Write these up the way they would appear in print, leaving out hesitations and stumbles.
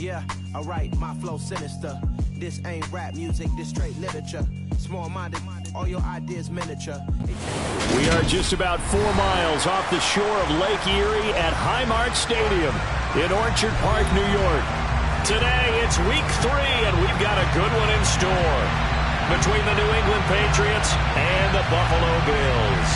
Yeah, alright, my flow sinister. This ain't rap music, this straight literature. Small-minded, all your ideas miniature. We are just about 4 miles off the shore of Lake Erie at Highmark Stadium in Orchard Park, New York. Today, it's week 3, and we've got a good one in store between the New England Patriots and the Buffalo Bills.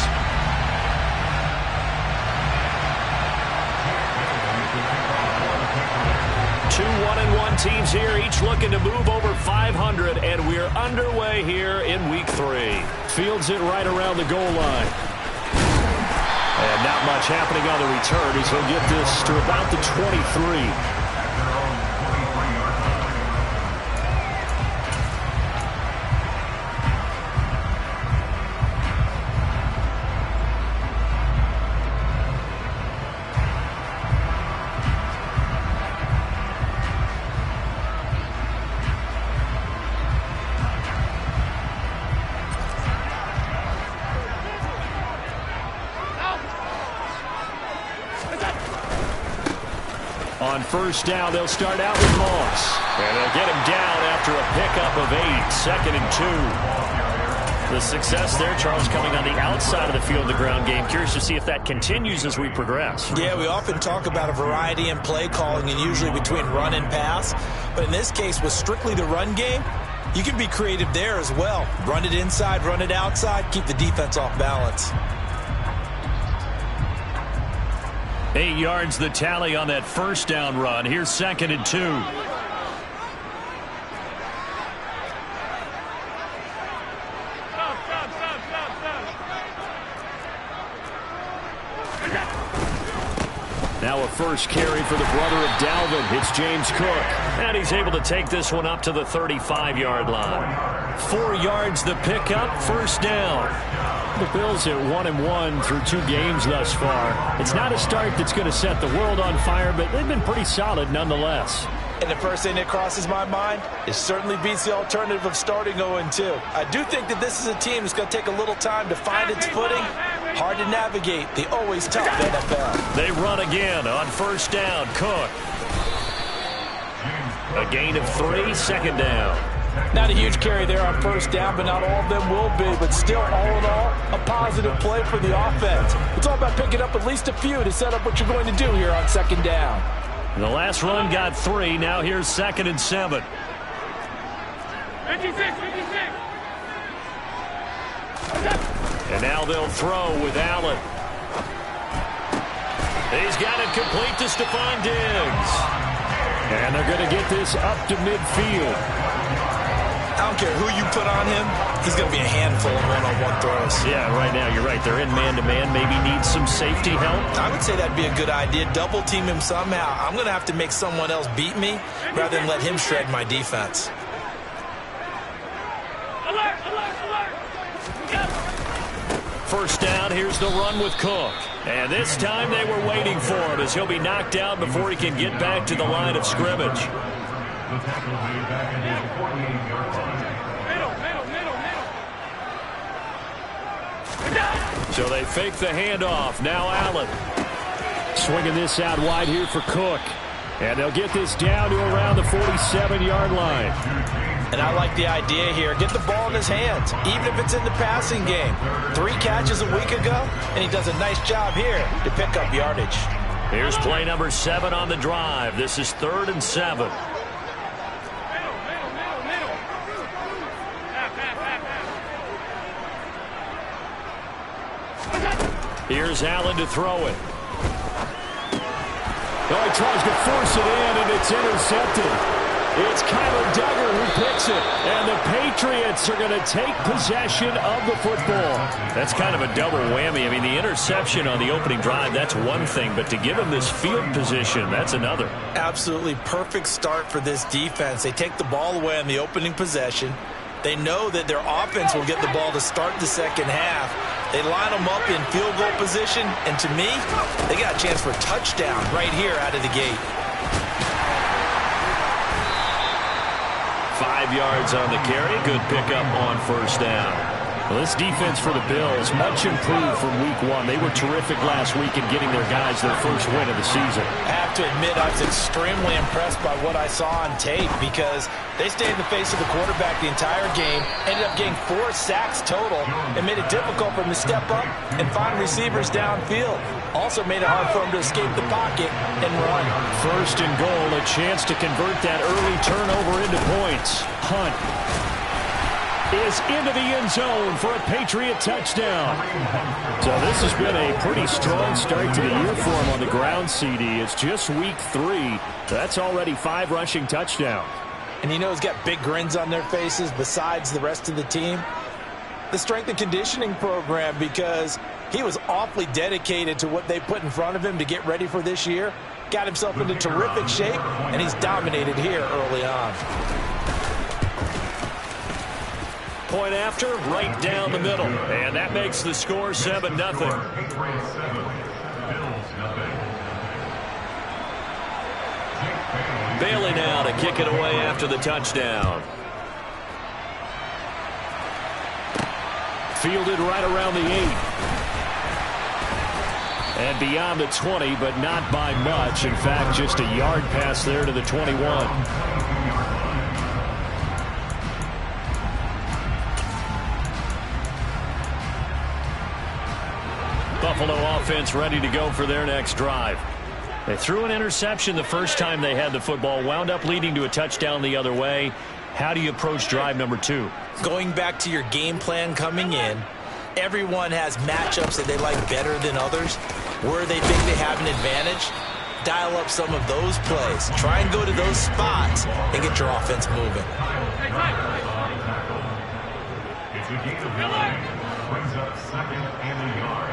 Two 1-1 teams here, each looking to move over 500, and we're underway here in week 3. Fields it right around the goal line. And not much happening on the return as he'll get this to about the 23. On first down, they'll start out with Moss. And they'll get him down after a pickup of 8, 2nd and 2. The success there, Charles, coming on the outside of the field, the ground game. Curious to see if that continues as we progress. Yeah, we often talk about a variety in play calling and usually between run and pass. But in this case, with strictly the run game, you can be creative there as well. Run it inside, run it outside, keep the defense off balance. 8 yards the tally on that first down run. Here's 2nd and 2. Now a first carry for the brother of Dalvin. It's James Cook. And he's able to take this one up to the 35-yard line. 4 yards the pickup, first down. The Bills at 1-1 through 2 games thus far. It's not a start that's going to set the world on fire, but they've been pretty solid nonetheless. And the first thing that crosses my mind, it certainly beats the alternative of starting 0-2. I do think that this is a team that's going to take a little time to find its footing. Hard to navigate the always tough NFL. They run again on first down. Cook. A gain of 3, 2nd down. Not a huge carry there on first down, but not all of them will be. But still, all in all, a positive play for the offense. It's all about picking up at least a few to set up what you're going to do here on 2nd down. The last run got 3. Now here's 2nd and 7. 56. And now they'll throw with Allen. He's got it complete to Stephon Diggs. And they're going to get this up to midfield. I don't care who you put on him, he's going to be a handful of one-on-one throws. Yeah, right now, you're right. They're in man-to-man. Maybe need some safety help. I would say that'd be a good idea. Double team him somehow. I'm going to have to make someone else beat me rather than let him shred my defense. Alert! First down, here's the run with Cook. And this time they were waiting for him as he'll be knocked down before he can get back to the line of scrimmage. So they fake the handoff. Now Allen. Swinging this out wide here for Cook. And they'll get this down to around the 47-yard line. And I like the idea here. Get the ball in his hands, even if it's in the passing game. 3 catches a week ago, and he does a nice job here to pick up yardage. Here's play number 7 on the drive. This is 3rd and 7. Here's Allen to throw it. Oh, he tries to force it in, and it's intercepted. It's Kyler Duggar who picks it, and the Patriots are going to take possession of the football. That's kind of a double whammy. I mean, the interception on the opening drive, that's one thing, but to give him this field position, that's another. Absolutely perfect start for this defense. They take the ball away on the opening possession. They know that their offense will get the ball to start the second half. They line them up in field goal position, and to me, they got a chance for a touchdown right here out of the gate. 5 yards on the carry. Good pickup on first down. Well, this defense for the Bills, much improved from week 1. They were terrific last week in getting their guys their first win of the season. I have to admit, I was extremely impressed by what I saw on tape because they stayed in the face of the quarterback the entire game, ended up getting 4 sacks total, and made it difficult for him to step up and find receivers downfield. Also made it hard for him to escape the pocket and run. First and goal, a chance to convert that early turnover into points. Hunt is into the end zone for a Patriot touchdown. So this has been a pretty strong start to the year for him on the ground, CD. It's just week 3. That's already 5 rushing touchdowns. And you know he's got big grins on their faces besides the rest of the team. The strength and conditioning program, because he was awfully dedicated to what they put in front of him to get ready for this year. Got himself into terrific shape, and he's dominated here early on. Point after, right down the middle. And that makes the score 7-0. Bailey now to kick it away after the touchdown. Fielded right around the 8. And beyond the 20, but not by much. In fact, just a yard pass there to the 21. Buffalo offense ready to go for their next drive. They threw an interception the first time they had the football, wound up leading to a touchdown the other way. How do you approach drive number 2? Going back to your game plan coming in, everyone has matchups that they like better than others. Where they think they have an advantage, dial up some of those plays. Try and go to those spots and get your offense moving. Brings up second and a yard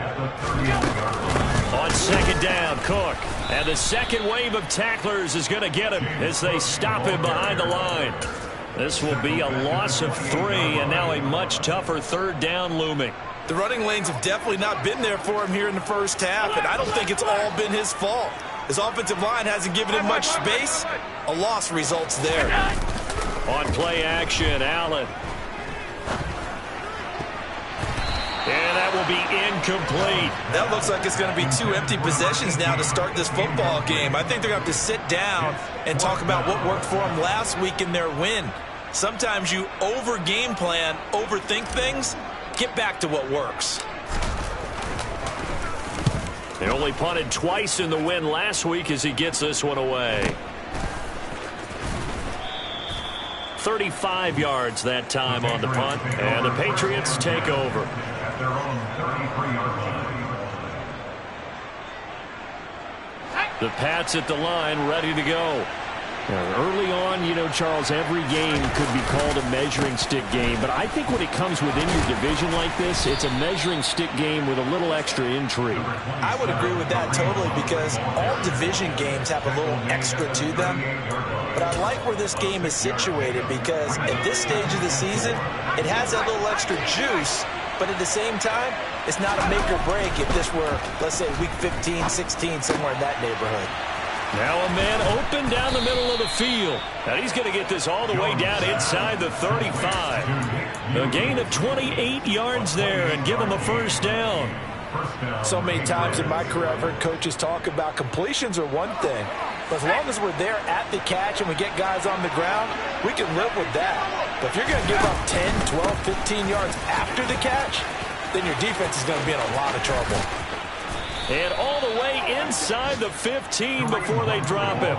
at the 30-yard line. On second down, Cook. And the second wave of tacklers is going to get him as they stop him behind the line. This will be a loss of 3, and now a much tougher third down looming. The running lanes have definitely not been there for him here in the first half, and I don't think it's all been his fault. His offensive line hasn't given him much space. A loss results there. On play action, Allen. And that will be incomplete. That looks like it's going to be 2 empty possessions now to start this football game. I think they're going to have to sit down and talk about what worked for them last week in their win. Sometimes you over-game plan, overthink things. Get back to what works. They only punted twice in the win last week as he gets this one away. 35 yards that time on the punt, and the Patriots take over. At their own 33-yard line. The Pats at the line, ready to go. Early on, you know, Charles, every game could be called a measuring stick game. But I think when it comes within your division like this, it's a measuring stick game with a little extra intrigue. I would agree with that totally, because all division games have a little extra to them. But I like where this game is situated, because at this stage of the season, it has that little extra juice. But at the same time, it's not a make or break if this were, let's say, week 15, 16, somewhere in that neighborhood. Now a man open down the middle of the field. And he's going to get this all the way down inside the 35. A gain of 28 yards there and give him a first down. So many times in my career I've heard coaches talk about completions are one thing. But as long as we're there at the catch and we get guys on the ground, we can live with that. But if you're going to give up 10, 12, 15 yards after the catch, then your defense is going to be in a lot of trouble. And all the way inside the 15 before they drop him.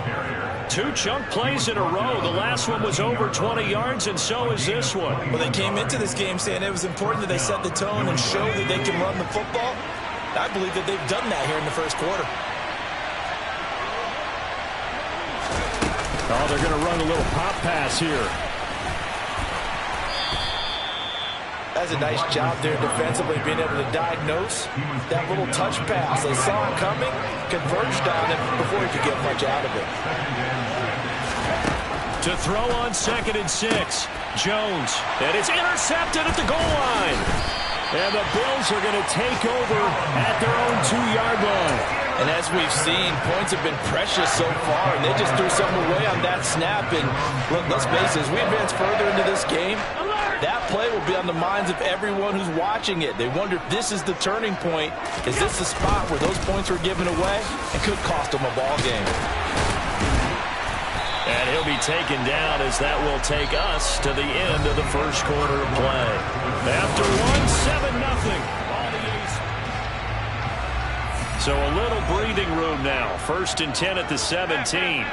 2 chunk plays in a row. The last one was over 20 yards, and so is this one. Well, they came into this game saying it was important that they set the tone and show that they can run the football. I believe that they've done that here in the first quarter. Oh, they're going to run a little pop pass here. That's a nice job there defensively, being able to diagnose that little touch pass. They saw it coming, converged on it before he could get much out of it. To throw on 2nd and 6. Jones. And it's intercepted at the goal line. And the Bills are going to take over at their own 2-yard line. And as we've seen, points have been precious so far, and they just threw something away on that snap. And look, let's face it, as we advance further into this game, That play will be on the minds of everyone who's watching it. They wonder if this is the turning point. Is this the spot where those points were given away? It could cost them a ball game. And he'll be taken down as that will take us to the end of the first quarter of play. After one, 7-0. So a little breathing room now. 1st and 10 at the 17.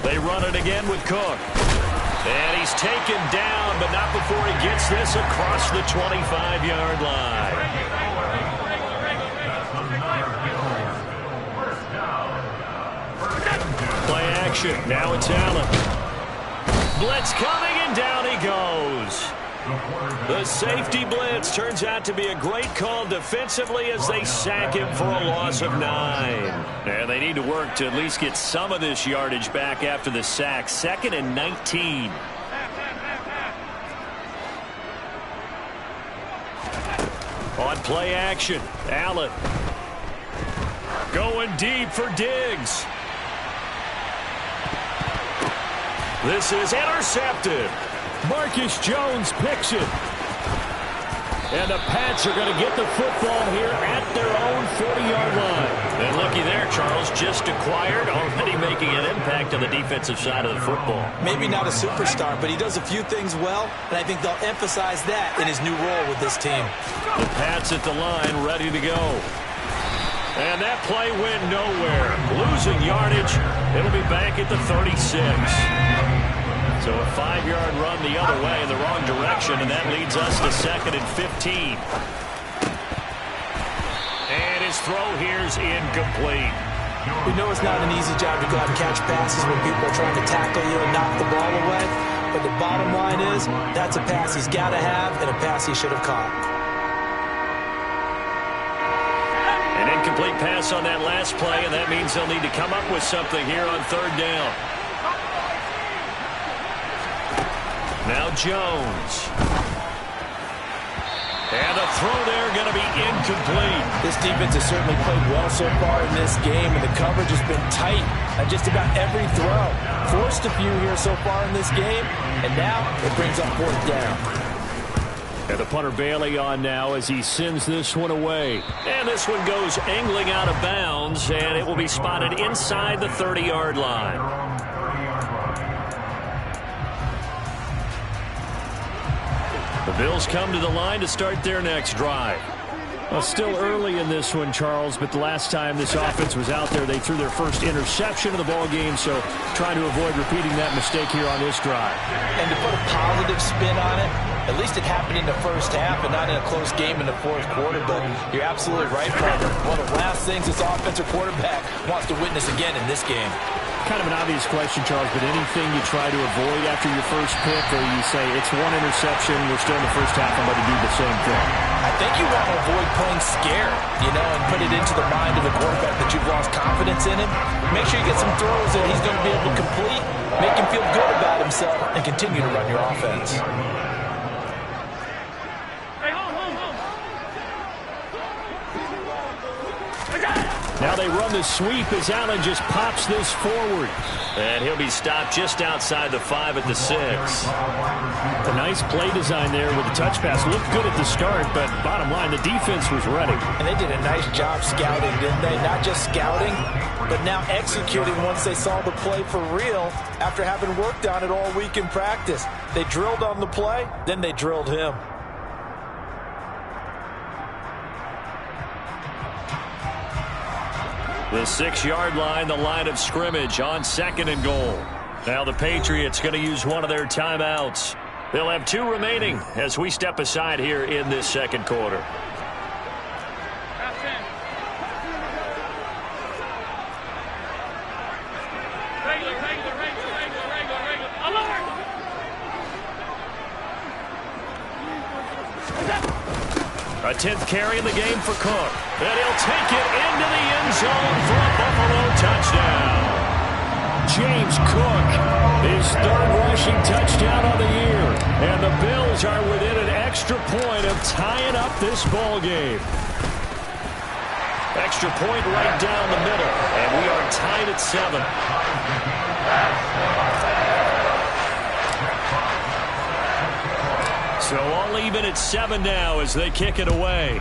They run it again with Cook. And he's taken down, but not before he gets this across the 25-yard line. Play action. Now it's Allen. Blitz coming, and down he goes. The safety blitz turns out to be a great call defensively as they sack him for a loss of 9. And they need to work to at least get some of this yardage back after the sack. 2nd and 19. On play action, Allen. Going deep for Diggs. This is intercepted. Marcus Jones picks it. And the Pats are going to get the football here at their own 40-yard line. And looky there, Charles, just acquired, already making an impact on the defensive side of the football. Maybe not a superstar, but he does a few things well, and I think they'll emphasize that in his new role with this team. The Pats at the line, ready to go. And that play went nowhere. Losing yardage. It'll be back at the 36. So a 5-yard run the other way in the wrong direction, and that leads us to 2nd and 15. And his throw here's incomplete. We know it's not an easy job to go out and catch passes when people are trying to tackle you and knock the ball away. But the bottom line is, that's a pass he's got to have and a pass he should have caught. An incomplete pass on that last play, and that means they'll need to come up with something here on 3rd down. Now Jones. And the throw there going to be incomplete. This defense has certainly played well so far in this game, and the coverage has been tight on just about every throw. Forced a few here so far in this game, and now it brings up 4th down. And the punter Bailey on now as he sends this one away. And this one goes angling out of bounds, and it will be spotted inside the 30-yard line. The Bills come to the line to start their next drive. Well, still early in this one, Charles, but the last time this offense was out there, they threw their first interception of the ball game, so trying to avoid repeating that mistake here on this drive. And to put a positive spin on it, at least it happened in the first half and not in a close game in the 4th quarter, but you're absolutely right, partner. One of the last things this offensive quarterback wants to witness again in this game. Kind of an obvious question, Charles, but anything you try to avoid after your first pick, or you say it's one interception, we're still in the first half, I'm going to do the same thing? I think you want to avoid playing scared, and put it into the mind of the quarterback that you've lost confidence in him. Make sure you get some throws that he's going to be able to complete, make him feel good about himself, and continue to run your offense. Now they run the sweep as Allen just pops this forward. And he'll be stopped just outside the 5 at the 6. A nice play design there with the touch pass. Looked good at the start, but bottom line, the defense was ready. And they did a nice job scouting, didn't they? Not just scouting, but now executing once they saw the play for real after having worked on it all week in practice. They drilled on the play, then they drilled him. The 6-yard line, the line of scrimmage on 2nd and goal. Now the Patriots going to use one of their timeouts. They'll have 2 remaining as we step aside here in this 2nd quarter. A 10th carry in the game for Cook. And he'll take it into the end zone for a Buffalo touchdown. James Cook, his 3rd rushing touchdown of the year. And the Bills are within an extra point of tying up this ball game. Extra point right down the middle, and we are tied at 7. So all even at 7 now as they kick it away.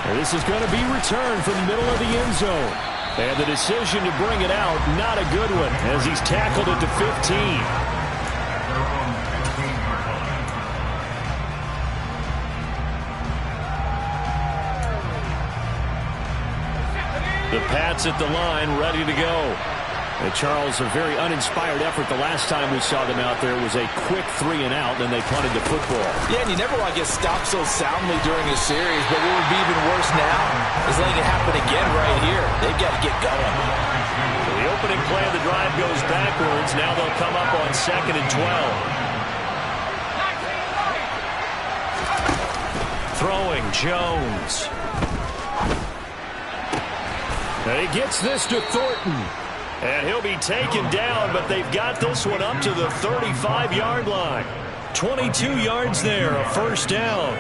And this is going to be returned from the middle of the end zone. And the decision to bring it out, not a good one, as he's tackled it to 15. The Pats at the line, ready to go. And Charles, a very uninspired effort the last time we saw them out there was a quick 3 and out, then they punted the football. Yeah, and you never want to get stopped so soundly during a series, but what would be even worse now is letting it happen again right here. They've got to get going. So the opening play of the drive goes backwards. Now they'll come up on 2nd and 12. Throwing Jones. And he gets this to Thornton. And he'll be taken down, but they've got this one up to the 35-yard line. 22 yards there, a first down.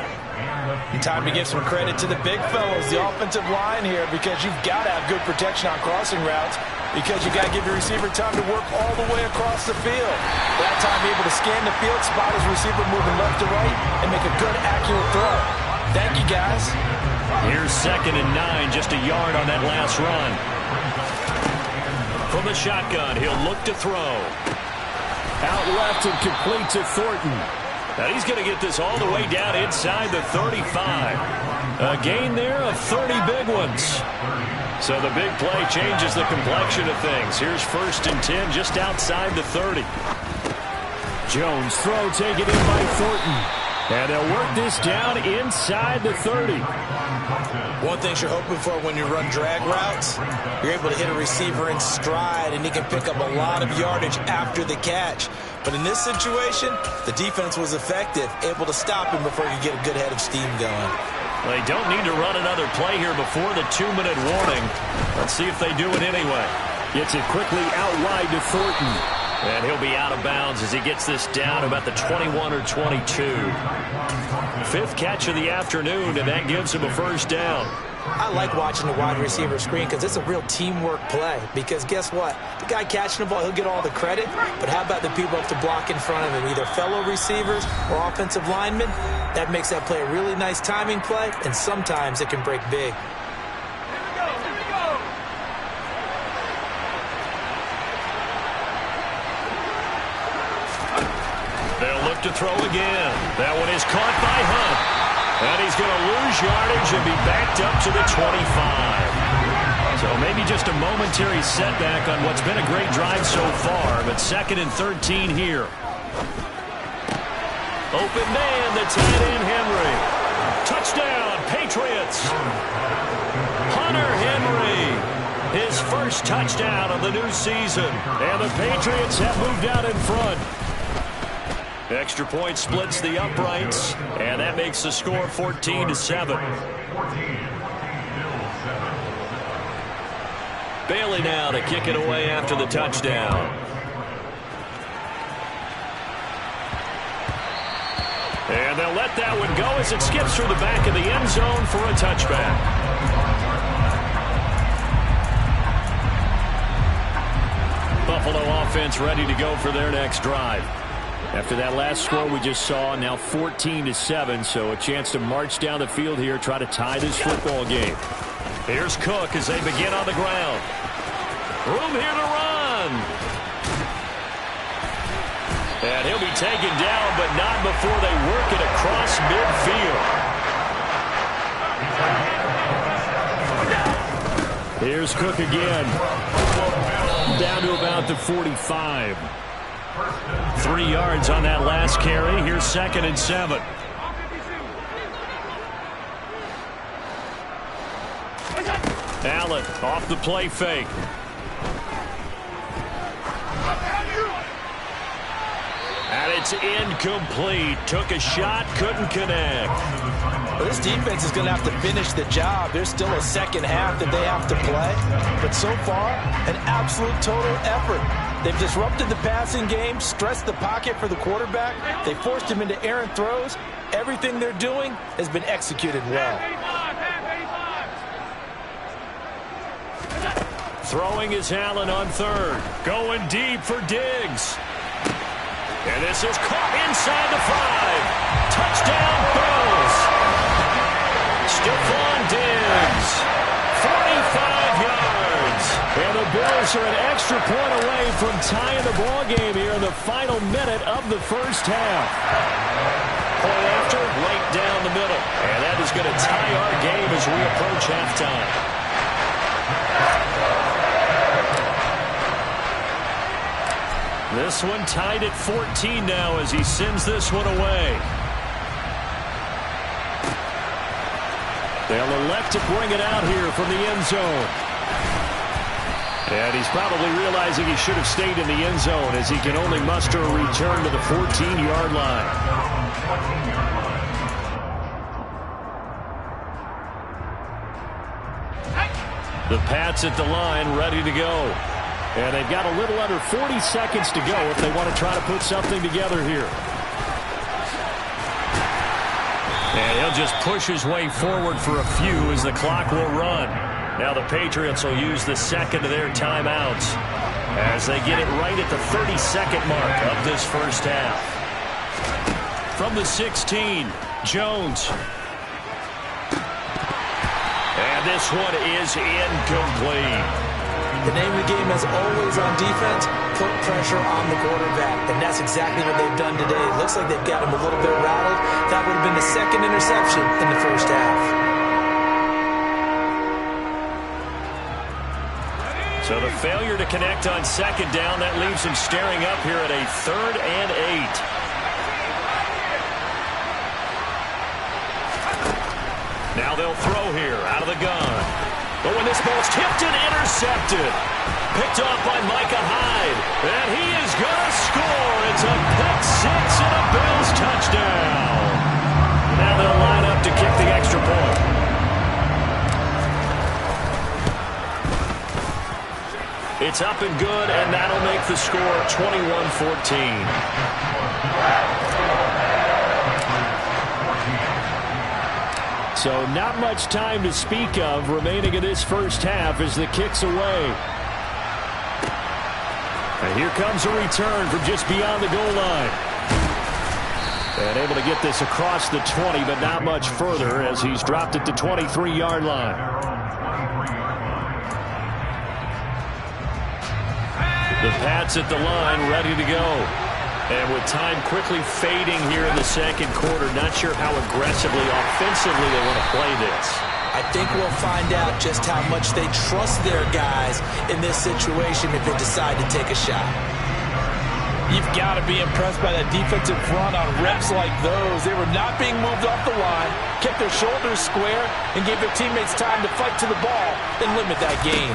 And time to give some credit to the big fellows, the offensive line here, because you've got to have good protection on crossing routes, because you've got to give your receiver time to work all the way across the field. That time, be able to scan the field, spot his receiver moving left to right, and make a good, accurate throw. Thank you, guys. Here's 2nd and 9, just a yard on that last run. From the shotgun, he'll look to throw. Out left and complete to Thornton. Now he's going to get this all the way down inside the 35. A gain there of 30 big ones. So the big play changes the complexion of things. Here's 1st and 10 just outside the 30. Jones throw taken in by Thornton. And they'll work this down inside the 30. One thing you're hoping for when you run drag routes, you're able to hit a receiver in stride, and he can pick up a lot of yardage after the catch. But in this situation, the defense was effective, able to stop him before he could get a good head of steam going. They don't need to run another play here before the 2-minute warning. Let's see if they do it anyway. Gets it quickly out wide to Thornton. And he'll be out of bounds as he gets this down about the 21 or 22. 5th catch of the afternoon, and that gives him a first down. I like watching the wide receiver screen because it's a real teamwork play. Because guess what? The guy catching the ball, he'll get all the credit. But how about the people up to block in front of him, either fellow receivers or offensive linemen? That makes that play a really nice timing play, and sometimes it can break big. They'll look to throw again. That one is caught by Hunt. And he's going to lose yardage and be backed up to the 25. So maybe just a momentary setback on what's been a great drive so far, but 2nd and 13 here. Open man, the tight end Henry. Touchdown, Patriots. Hunter Henry, his first touchdown of the new season. And the Patriots have moved out in front. Extra point splits the uprights, and that makes the score 14-7. Bailey now to kick it away after the touchdown. And they'll let that one go as it skips through the back of the end zone for a touchback. Buffalo offense ready to go for their next drive. After that last score we just saw, now 14-7, so a chance to march down the field here, try to tie this football game. Here's Cook as they begin on the ground. Room here to run. And he'll be taken down, but not before they work it across midfield. Here's Cook again. Down to about the 45. 3 yards on that last carry. Here's 2nd and 7. Allen off the play fake. And it's incomplete. Took a shot, couldn't connect. Well, this defense is going to have to finish the job. There's still a second half that they have to play. But so far, an absolute total effort. They've disrupted the passing game, stressed the pocket for the quarterback. They forced him into errant throws. Everything they're doing has been executed well. Throwing is Allen on third. Going deep for Diggs. And this is caught inside the 5. Touchdown, Bills. Stephon Diggs, 45 yards. And the Bills are an extra point away from tying the ball game here in the final minute of the first half. Point after, right down the middle. And that is going to tie our game as we approach halftime. This one tied at 14 now as he sends this one away. They'll elect to bring it out here from the end zone. And he's probably realizing he should have stayed in the end zone as he can only muster a return to the 14-yard line. The Pats at the line, ready to go. And they've got a little under 40 seconds to go if they want to try to put something together here. And he'll just push his way forward for a few as the clock will run. Now the Patriots will use the second of their timeouts as they get it right at the 30-second mark of this first half. From the 16, Jones. And this one is incomplete. The name of the game, as always on defense, put pressure on the quarterback. And that's exactly what they've done today. It looks like they've got him a little bit rattled. That would have been the second interception in the first half. So the failure to connect on second down, that leaves him staring up here at a 3rd and 8. Now they'll throw here out of the gun. But when this ball's tipped and intercepted, picked off by Micah Hyde, and he is going to score. It's a pick 6 and a Bills touchdown. Now they'll line up to kick the extra point. It's up and good, and that'll make the score 21-14. So not much time to speak of remaining in this first half as the kick's away. And here comes a return from just beyond the goal line. And able to get this across the 20, but not much further as he's dropped it to 23-yard line. The Pats at the line, ready to go. And with time quickly fading here in the second quarter, not sure how aggressively, offensively they want to play this. I think we'll find out just how much they trust their guys in this situation if they decide to take a shot. You've got to be impressed by that defensive front on reps like those. They were not being moved off the line, kept their shoulders square, and gave their teammates time to fight to the ball and limit that gain.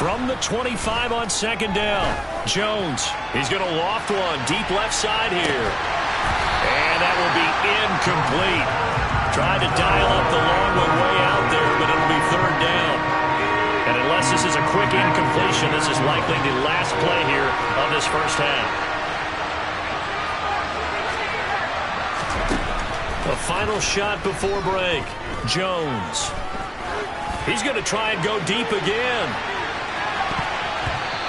From the 25 on second down, Jones. He's going to loft one deep left side here. And that will be incomplete. Tried to dial up the long one way out there, but it'll be 3rd down. And unless this is a quick incompletion, this is likely the last play here of this first half. A final shot before break. Jones. He's going to try and go deep again.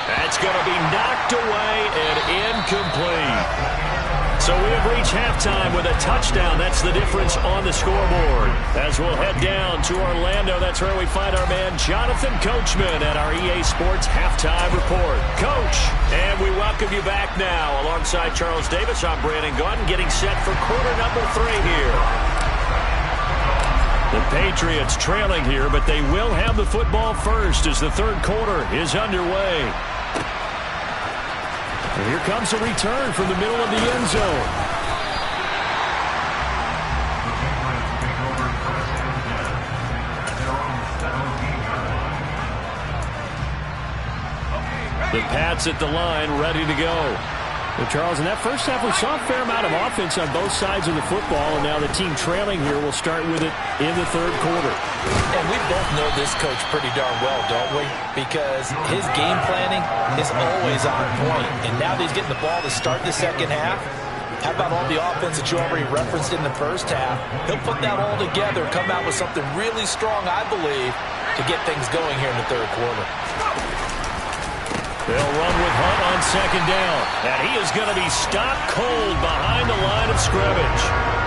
That's going to be knocked away and incomplete. So we have reached halftime with a touchdown. That's the difference on the scoreboard. As we'll head down to Orlando, that's where we find our man Jonathan Coachman at our EA Sports Halftime Report. Coach, and we welcome you back now. Alongside Charles Davis, I'm Brandon Gordon, getting set for quarter number 3 here. The Patriots trailing here, but they will have the football first as the third quarter is underway. And here comes a return from the middle of the end zone. The Pats at the line, ready to go. Well, Charles, in that first half, we saw a fair amount of offense on both sides of the football, and now the team trailing here will start with it in the third quarter. And we both know this coach pretty darn well, don't we? Because his game planning is always on point. And now that he's getting the ball to start the second half, how about all the offense that you already referenced in the first half? He'll put that all together, come out with something really strong, I believe, to get things going here in the third quarter. They'll run with Hunt on second down. And he is going to be stopped cold behind the line of scrimmage.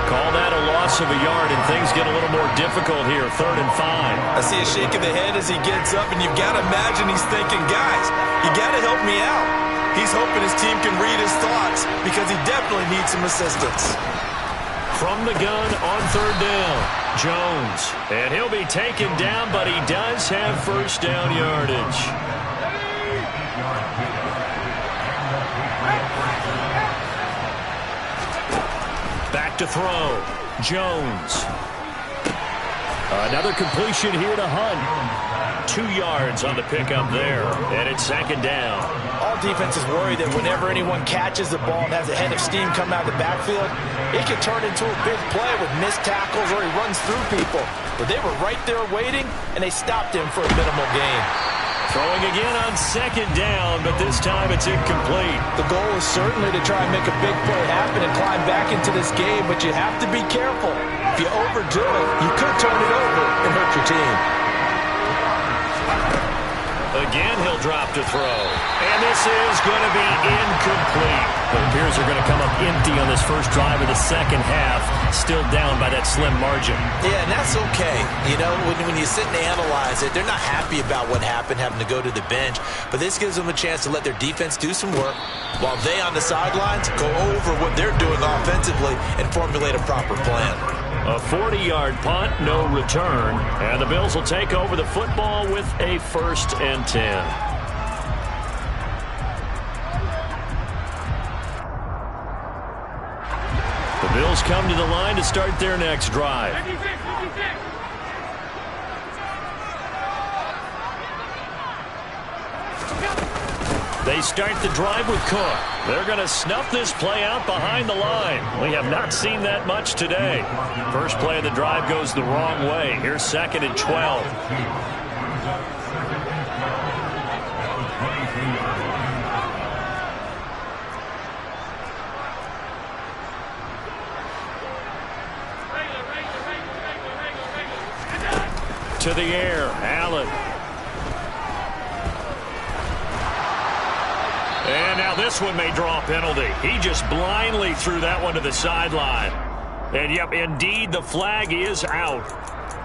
Call that a loss of a yard, and things get a little more difficult here, 3rd and 5. I see a shake of the head as he gets up, and you've got to imagine he's thinking, guys, you got to help me out. He's hoping his team can read his thoughts because he definitely needs some assistance. From the gun on 3rd down, Jones. And he'll be taken down, but he does have first down yardage. Back to throw. Jones. Another completion here to Hunt. 2 yards on the pickup there. And it's second down. All defenses worry that whenever anyone catches the ball and has a head of steam come out of the backfield, it can turn into a big play with missed tackles or he runs through people. But they were right there waiting, and they stopped him for a minimal gain. Throwing again on second down, but this time it's incomplete. The goal is certainly to try and make a big play happen and climb back into this game, but you have to be careful. If you overdo it, you could turn it over and hurt your team. Again, he'll drop to throw. And this is going to be incomplete. It appears they're going to come up empty on this first drive of the second half, still down by that slim margin. Yeah, and that's okay. You know, when you sit and analyze it, they're not happy about what happened, having to go to the bench. But this gives them a chance to let their defense do some work while they on the sidelines go over what they're doing offensively and formulate a proper plan. A 40-yard punt, no return. And the Bills will take over the football with a 1st and 10. The Bills come to the line to start their next drive. They start the drive with Cook. They're going to snuff this play out behind the line. We have not seen that much today. First play of the drive goes the wrong way. Here's 2nd and 12. To the air, Allen. And now this one may draw a penalty. He just blindly threw that one to the sideline. And yep, indeed, the flag is out.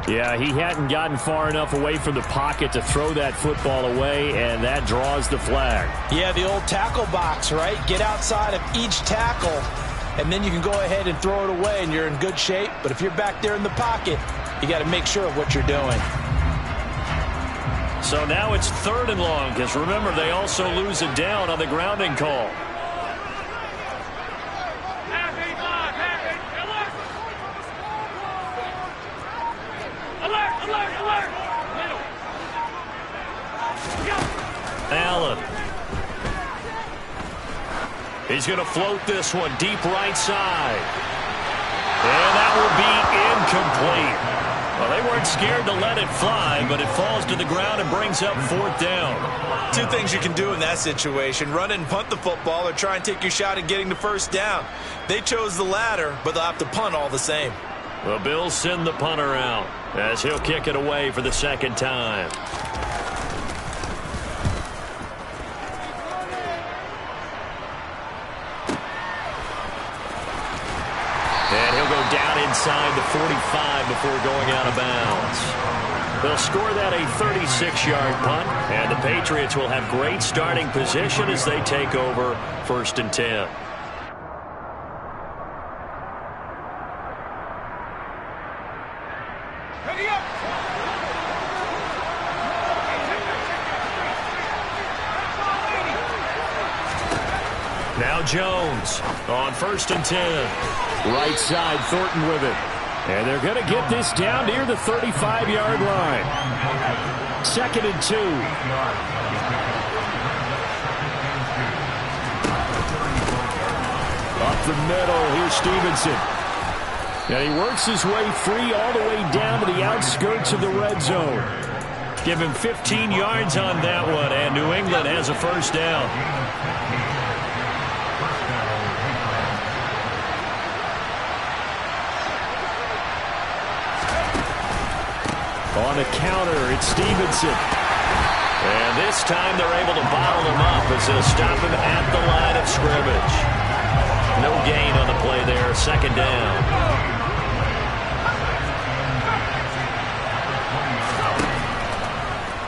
Yeah, he hadn't gotten far enough away from the pocket to throw that football away, and that draws the flag. Yeah, the old tackle box, right? Get outside of each tackle, and then you can go ahead and throw it away, and you're in good shape. But if you're back there in the pocket, you got to make sure of what you're doing. So now it's 3rd and long, because remember, they also lose it down on the grounding call. Allen. He's going to float this one deep right side. And that will be incomplete. Well, they weren't scared to let it fly, but it falls to the ground and brings up 4th down. 2 things you can do in that situation: run and punt the football, or try and take your shot at getting the first down. They chose the latter, but they'll have to punt all the same. The Bills send the punter out as he'll kick it away for the 2nd time. And he'll go down inside the 45 before going out of bounds. They'll score that a 36-yard punt, and the Patriots will have great starting position as they take over 1st and 10. Now Jones on 1st and 10. Right side, Thornton with it. And they're going to get this down near the 35-yard line. 2nd and 2. the middle. Here's Stevenson. And he works his way free all the way down to the outskirts of the red zone. Give him 15 yards on that one, and New England has a first down. On the counter, it's Stevenson. And this time they're able to bottle him up as they'll stop him at the line of scrimmage. No gain on the play there, second down.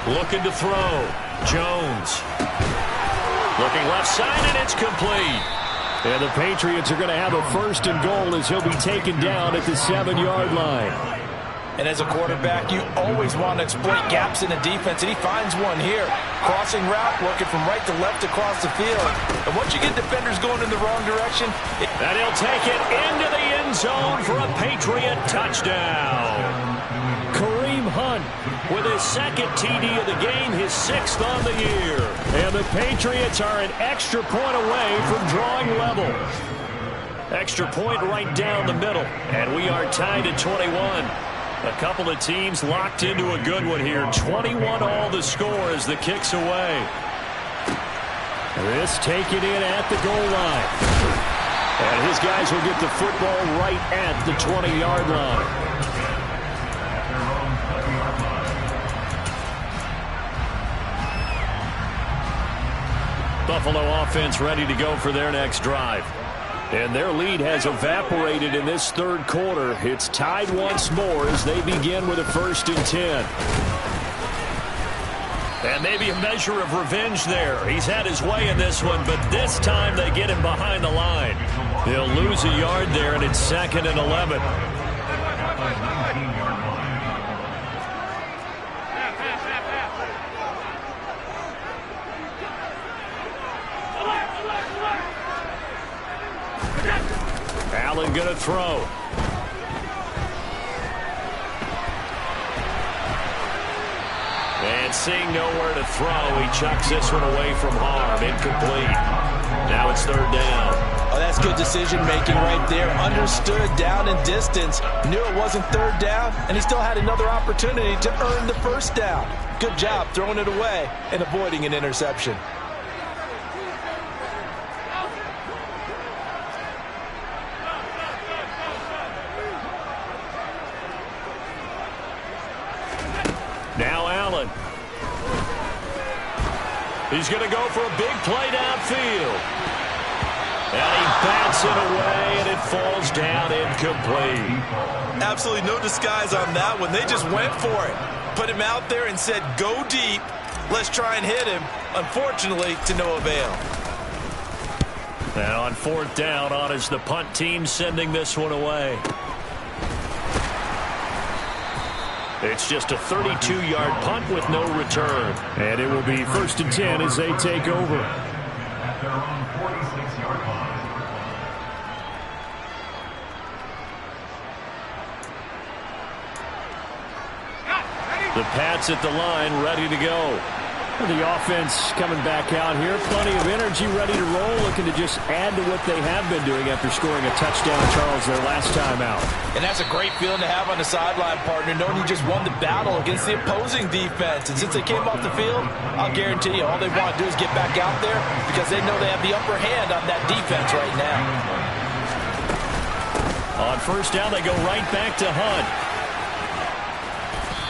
Looking to throw. Jones. Looking left side, and it's complete. And the Patriots are going to have a first and goal as he'll be taken down at the 7-yard line. And as a quarterback, you always want to exploit gaps in the defense, and he finds one here. Crossing route, working from right to left across the field. And once you get defenders going in the wrong direction... And he'll take it into the end zone for a Patriot touchdown. Kareem Hunt with his second TD of the game, his 6th on the year. And the Patriots are an extra point away from drawing level. Extra point right down the middle. And we are tied at 21. A couple of teams locked into a good one here. 21 all the score as the kick's away. This taken in at the goal line. And his guys will get the football right at the 20-yard line. Buffalo offense ready to go for their next drive. And their lead has evaporated in this third quarter. It's tied once more as they begin with a 1st and 10. And maybe a measure of revenge there. He's had his way in this one, but this time they get him behind the line. He'll lose a yard there, and it's 2nd and 11. Allen going to throw. And seeing nowhere to throw, he chucks this one away from harm. Incomplete. Now it's 3rd down. Oh, that's good decision-making right there. Understood down and distance. Knew it wasn't 3rd down, and he still had another opportunity to earn the 1st down. Good job throwing it away and avoiding an interception. Now Allen. He's going to go for a big play downfield. And he bats it away, and it falls down incomplete. Absolutely no disguise on that one. They just went for it. Put him out there and said, go deep. Let's try and hit him. Unfortunately, to no avail. And on 4th down, on is the punt team sending this one away. It's just a 32-yard punt with no return. And it will be 1st and 10 as they take over. At their own 46-yard line. The Pats at the line, ready to go. The offense coming back out here. Plenty of energy, ready to roll, looking to just add to what they have been doing after scoring a touchdown, Charles, their last time out. And that's a great feeling to have on the sideline, partner, knowing you just won the battle against the opposing defense. And since they came off the field, I'll guarantee you all they want to do is get back out there because they know they have the upper hand on that defense right now. On 1st down, they go right back to Hunt.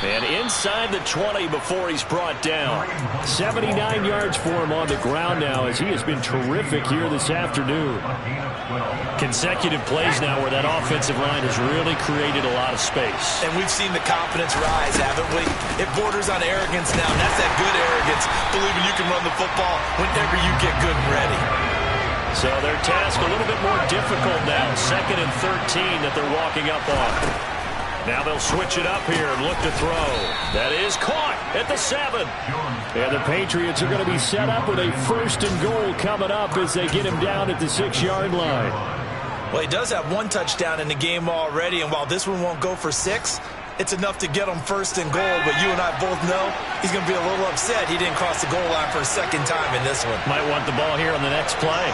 And inside the 20 before he's brought down. 79 yards for him on the ground now as he has been terrific here this afternoon. Consecutive plays now where that offensive line has really created a lot of space. And we've seen the confidence rise, haven't we? It borders on arrogance now, and that's that good arrogance, believing you can run the football whenever you get good and ready. So their task a little bit more difficult now. 2nd and 13 that they're walking up on. Now they'll switch it up here and look to throw. That is caught at the 7. And the Patriots are going to be set up with a 1st and goal coming up as they get him down at the 6-yard line. Well, he does have 1 touchdown in the game already, and while this one won't go for 6, it's enough to get him 1st and goal. But you and I both know he's going to be a little upset he didn't cross the goal line for a 2nd time in this one. Might want the ball here on the next play.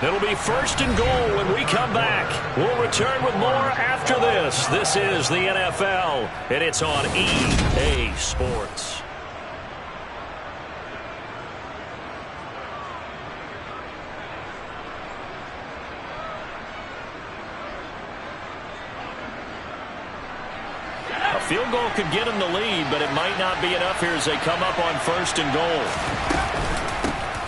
It'll be 1st and goal when we come back. We'll return with more after this. This is the NFL, and it's on EA Sports. A field goal could get him the lead, but it might not be enough here as they come up on 1st and goal.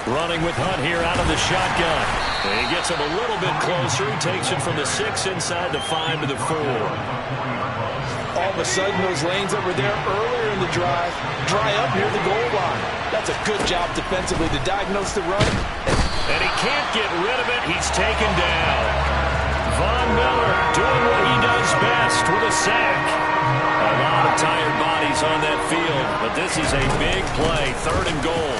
Running with Hunt here out of the shotgun. And he gets him a little bit closer. He takes it from the 6 inside the 5 to the 4. All of a sudden, those lanes that were there earlier in the drive dry up near the goal line. That's a good job defensively to diagnose the run. And he can't get rid of it. He's taken down. Von Miller doing what he does best with a sack. A lot of tired bodies on that field, but this is a big play. 3rd and goal.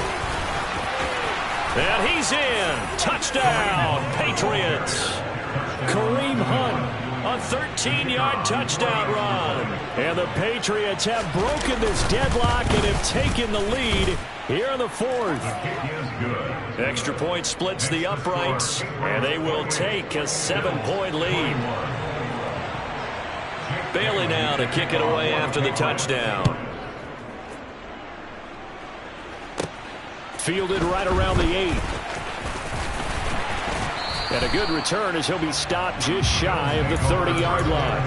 And he's in. Touchdown, Patriots. Kareem Hunt, a 13-yard touchdown run. And the Patriots have broken this deadlock and have taken the lead here in the 4th. Extra point splits the uprights, and they will take a 7-point lead. Bailey now to kick it away after the touchdown. Fielded right around the 8. And a good return as he'll be stopped just shy of the 30-yard line.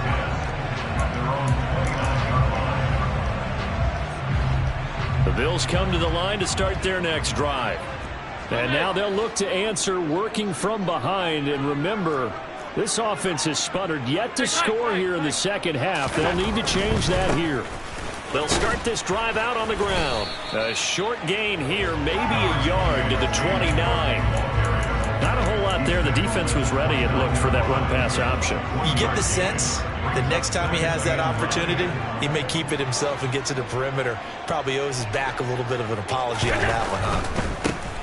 The Bills come to the line to start their next drive. And now they'll look to answer working from behind. And remember, this offense has sputtered yet to score here in the second half. They'll need to change that here. They'll start this drive out on the ground. A short gain here, maybe a yard to the 29. Not a whole lot there. The defense was ready, it looked, for that run-pass option. You get the sense that next time he has that opportunity, he may keep it himself and get to the perimeter. Probably owes his back a little bit of an apology on that one, huh?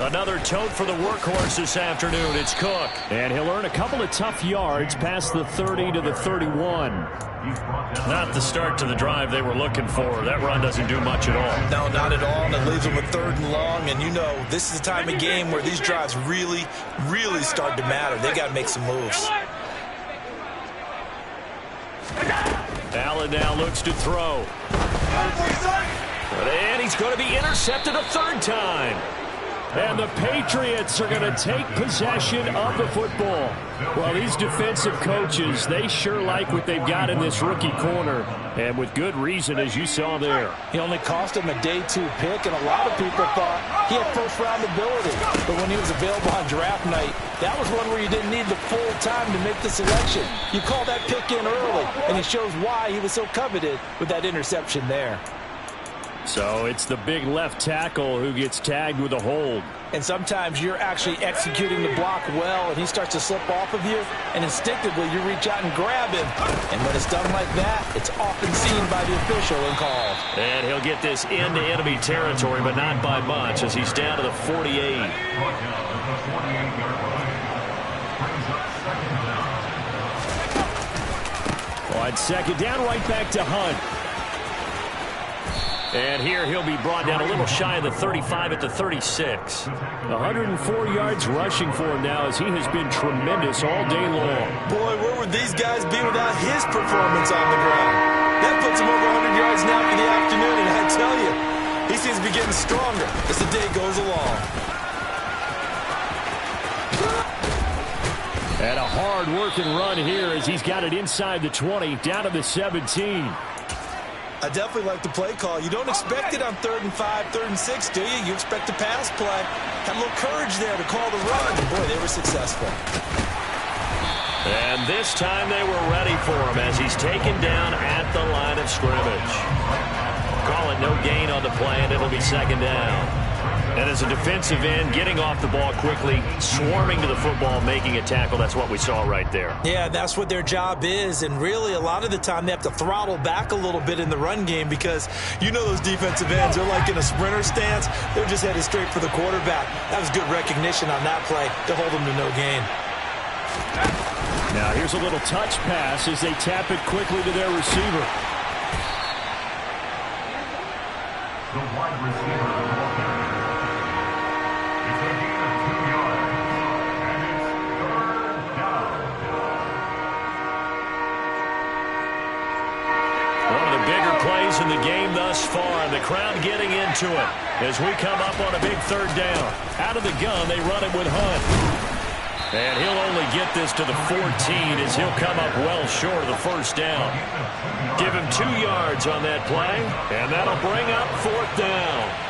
Another tote for the workhorse this afternoon. It's Cook. And he'll earn a couple of tough yards past the 30 to the 31. Not the start to the drive they were looking for. That run doesn't do much at all. No, not at all, and it leaves them with 3rd and long. And you know, this is the time of game where these drives really, really start to matter. They got to make some moves. Allen now looks to throw. And he's going to be intercepted a 3rd time. And the Patriots are going to take possession of the football. Well, these defensive coaches, they sure like what they've got in this rookie corner. And with good reason, as you saw there. He only cost him a day 2 pick, and a lot of people thought he had 1st-round ability. But when he was available on draft night, that was one where you didn't need the full time to make the selection. You call that pick in early, and it shows why he was so coveted with that interception there. So it's the big left tackle who gets tagged with a hold. And sometimes you're actually executing the block well, and he starts to slip off of you, and instinctively you reach out and grab him. And when it's done like that, it's often seen by the official and called. And he'll get this into enemy territory, but not by much, as he's down to the 48. On 2nd down, right back to Hunt. And here he'll be brought down a little shy of the 35 at the 36. 104 yards rushing for him now, as he has been tremendous all day long. Boy, where would these guys be without his performance on the ground? That puts him over 100 yards now for the afternoon, and I tell you, he seems to be getting stronger as the day goes along. And a hard-working run here as he's got it inside the 20, down to the 17. I definitely like the play call. You don't expect it on 3rd and 5, 3rd and 6, do you? You expect a pass play. Had a little courage there to call the run. And boy, they were successful. And this time they were ready for him as he's taken down at the line of scrimmage. Call it no gain on the play, and it'll be 2nd down. And as a defensive end, getting off the ball quickly, swarming to the football, making a tackle, that's what we saw right there. Yeah, that's what their job is. And really, a lot of the time, they have to throttle back a little bit in the run game because you know those defensive ends, they're like in a sprinter stance. They're just headed straight for the quarterback. That was good recognition on that play to hold them to no gain. Now, here's a little touch pass as they tap it quickly to their receiver. The wide receiver is a gain of 2 yards. And it's plays in the game thus far. The crowd getting into it as we come up on a big third down. Out of the gun, they run it with Hunt. And he'll only get this to the 14 as he'll come up well short of the first down. Give him 2 yards on that play, and that'll bring up 4th down.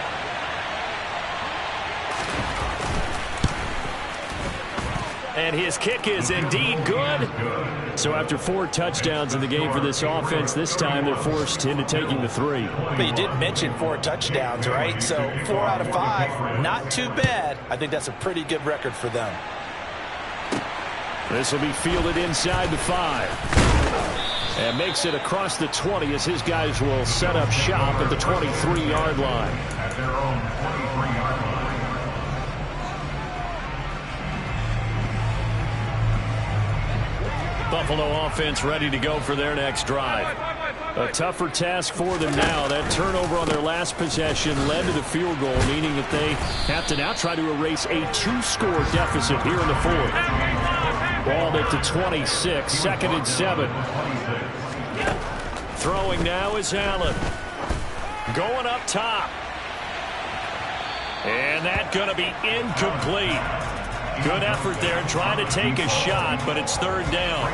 And his kick is indeed good. So after 4 touchdowns in the game for this offense, this time they're forced into taking the 3. But you did mention 4 touchdowns, right? So 4 out of 5, not too bad. I think that's a pretty good record for them. This will be fielded inside the 5. And makes it across the 20 as his guys will set up shop at the 23-yard line. At their own 23-yard line. Buffalo offense ready to go for their next drive. A tougher task for them now. That turnover on their last possession led to the field goal, meaning that they have to now try to erase a 2-score deficit here in the 4th. Ball at the 26, 2nd and 7. Throwing now is Allen. Going up top. And that's going to be incomplete. Good effort there trying to take a shot, but it's 3rd down.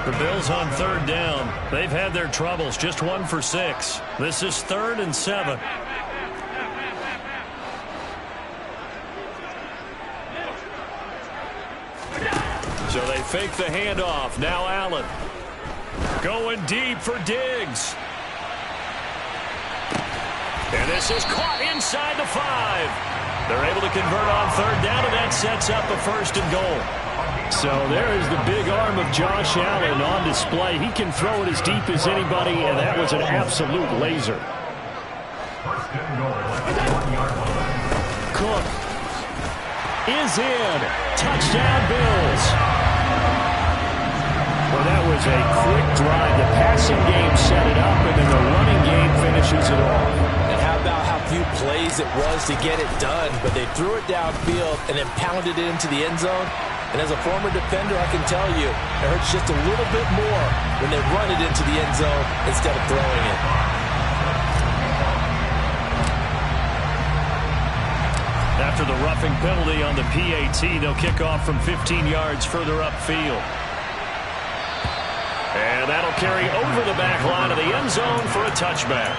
The Bills on 3rd down. They've had their troubles, just 1 for 6. This is 3rd and 7. So they fake the handoff. Now Allen. Going deep for Diggs. And this is caught inside the 5. They're able to convert on 3rd down, and that sets up a 1st and goal. So there is the big arm of Josh Allen on display. He can throw it as deep as anybody, and that was an absolute laser. 1st and goal at the 1-yard line. Cook is in. Touchdown, Bills. Well, that was a quick drive. The passing game set it up, and then the running game finishes it off. And how about how few plays it was to get it done, but they threw it downfield and then pounded it into the end zone. And as a former defender, I can tell you, it hurts just a little bit more when they run it into the end zone instead of throwing it. After the roughing penalty on the PAT, they'll kick off from 15 yards further upfield. And that'll carry over the back line of the end zone for a touchback.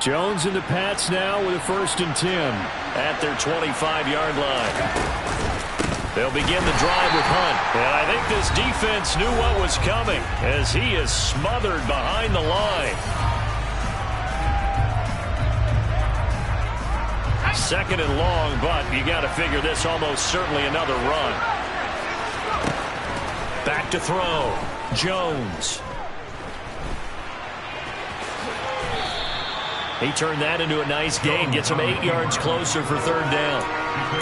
Jones and the Pats now with a 1st and 10 at their 25-yard line. They'll begin the drive with Hunt. And I think this defense knew what was coming as he is smothered behind the line. 2nd and long, but you got to figure this almost certainly another run. Back to throw. Jones. He turned that into a nice gain. Gets him 8 yards closer for 3rd down.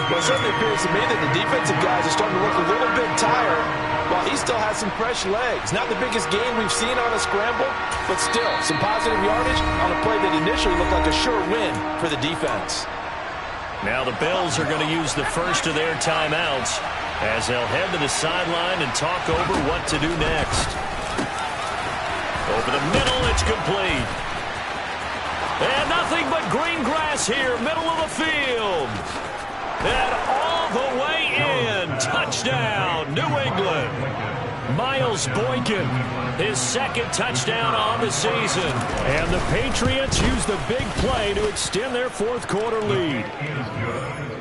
Well, it certainly appears to me that the defensive guys are starting to look a little bit tired while he still has some fresh legs. Not the biggest gain we've seen on a scramble, but still some positive yardage on a play that initially looked like a sure win for the defense. Now the Bills are going to use the first of their timeouts as they'll head to the sideline and talk over what to do next. Over the middle, it's complete. And nothing but green grass here, middle of the field. And all the way in. Touchdown, New England. Miles Boykin, his 2nd touchdown on the season. And the Patriots use the big play to extend their 4th quarter lead.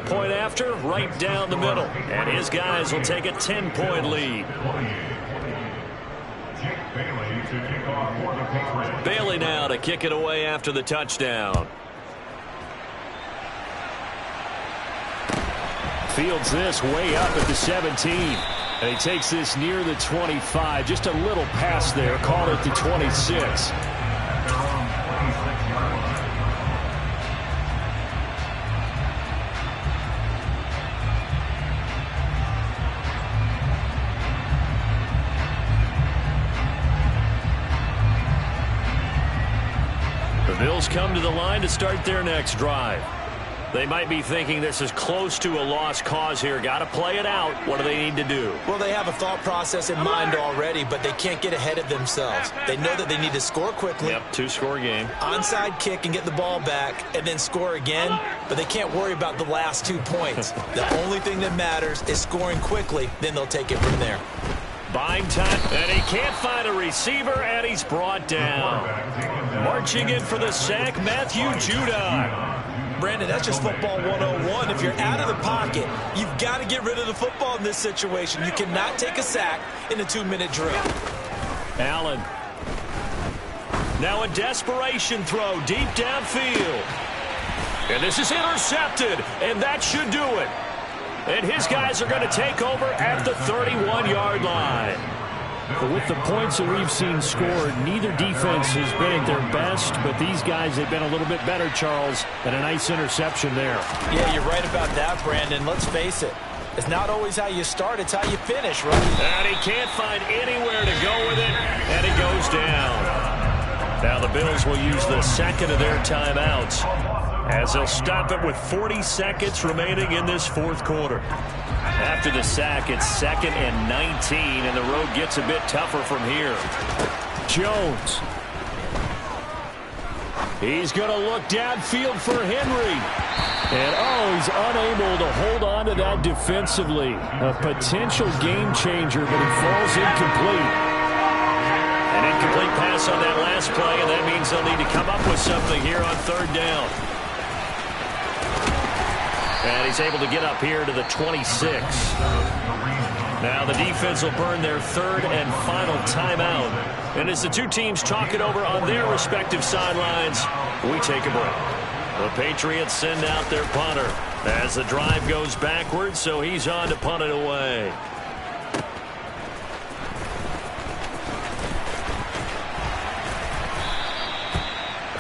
Point after, right down the middle. And his guys will take a 10-point lead. Bailey now to kick it away after the touchdown. Fields this way up at the 17. And he takes this near the 25. Just a little pass there. Call it the 26. The Bills come to the line to start their next drive. They might be thinking this is close to a lost cause here. Got to play it out. What do they need to do? Well, they have a thought process in mind already, but they can't get ahead of themselves. They know that they need to score quickly. Yep, two-score game. Onside kick and get the ball back and then score again, but they can't worry about the last 2 points. The only thing that matters is scoring quickly, then they'll take it from there. Buying time, and he can't find a receiver, and he's brought down. Marching in for the sack, Matthew Judon. Brandon, that's just football 101. If you're out of the pocket, you've got to get rid of the football in this situation. You cannot take a sack in a 2-minute drill. Allen. Now a desperation throw deep downfield. And this is intercepted, and that should do it. And his guys are going to take over at the 31-yard line. But with the points that we've seen scored, neither defense has been at their best, but these guys, they've been a little bit better, Charles, and a nice interception there. Yeah, you're right about that, Brandon. Let's face it. It's not always how you start, it's how you finish, right? And he can't find anywhere to go with it, and it goes down. Now the Bills will use the second of their timeouts as they'll stop it with 40 seconds remaining in this fourth quarter. After the sack, it's 2nd and 19, and the road gets a bit tougher from here. Jones. He's going to look downfield for Henry. And, he's unable to hold on to that defensively. A potential game changer, but it falls incomplete. An incomplete pass on that last play, and that means they'll need to come up with something here on 3rd down. And he's able to get up here to the 26. Now the defense will burn their 3rd and final timeout. And as the two teams talk it over on their respective sidelines, we take a break. The Patriots send out their punter as the drive goes backwards, so he's on to punt it away.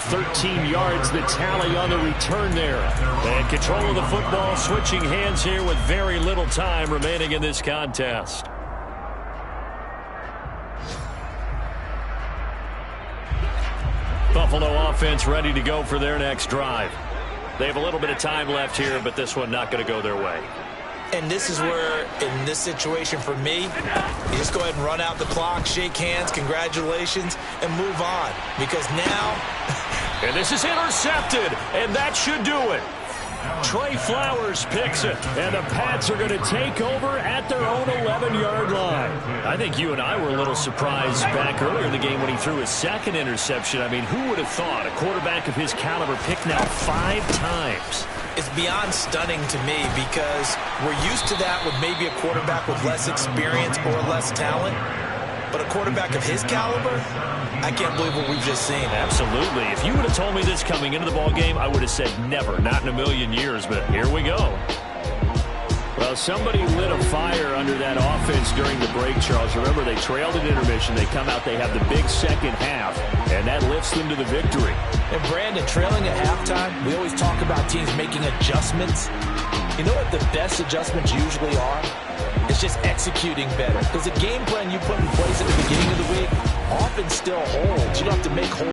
13 yards, the tally on the return there. And control of the football, switching hands here with very little time remaining in this contest. Buffalo offense ready to go for their next drive. They have a little bit of time left here, but this one not going to go their way. And this is where, in this situation for me, you just go ahead and run out the clock, shake hands, congratulations, and move on. Because now... And this is intercepted, and that should do it. Trey Flowers picks it, and the Pats are going to take over at their own 11-yard line. I think you and I were a little surprised back earlier in the game when he threw his 2nd interception. I mean, who would have thought a quarterback of his caliber picked now 5 times? It's beyond stunning to me because we're used to that with maybe a quarterback with less experience or less talent. But a quarterback of his caliber, I can't believe what we've just seen. Absolutely. If you would have told me this coming into the ball game, I would have said never, not in a million years, but here we go. Well, somebody lit a fire under that offense during the break, Charles. Remember, they trailed at intermission. They come out, they have the big second half, and that lifts them to the victory. And Brandon, trailing at halftime, we always talk about teams making adjustments. You know what the best adjustments usually are? It's just executing better. Because the game plan you put in place at the beginning of the week often still holds. You don't have to make whole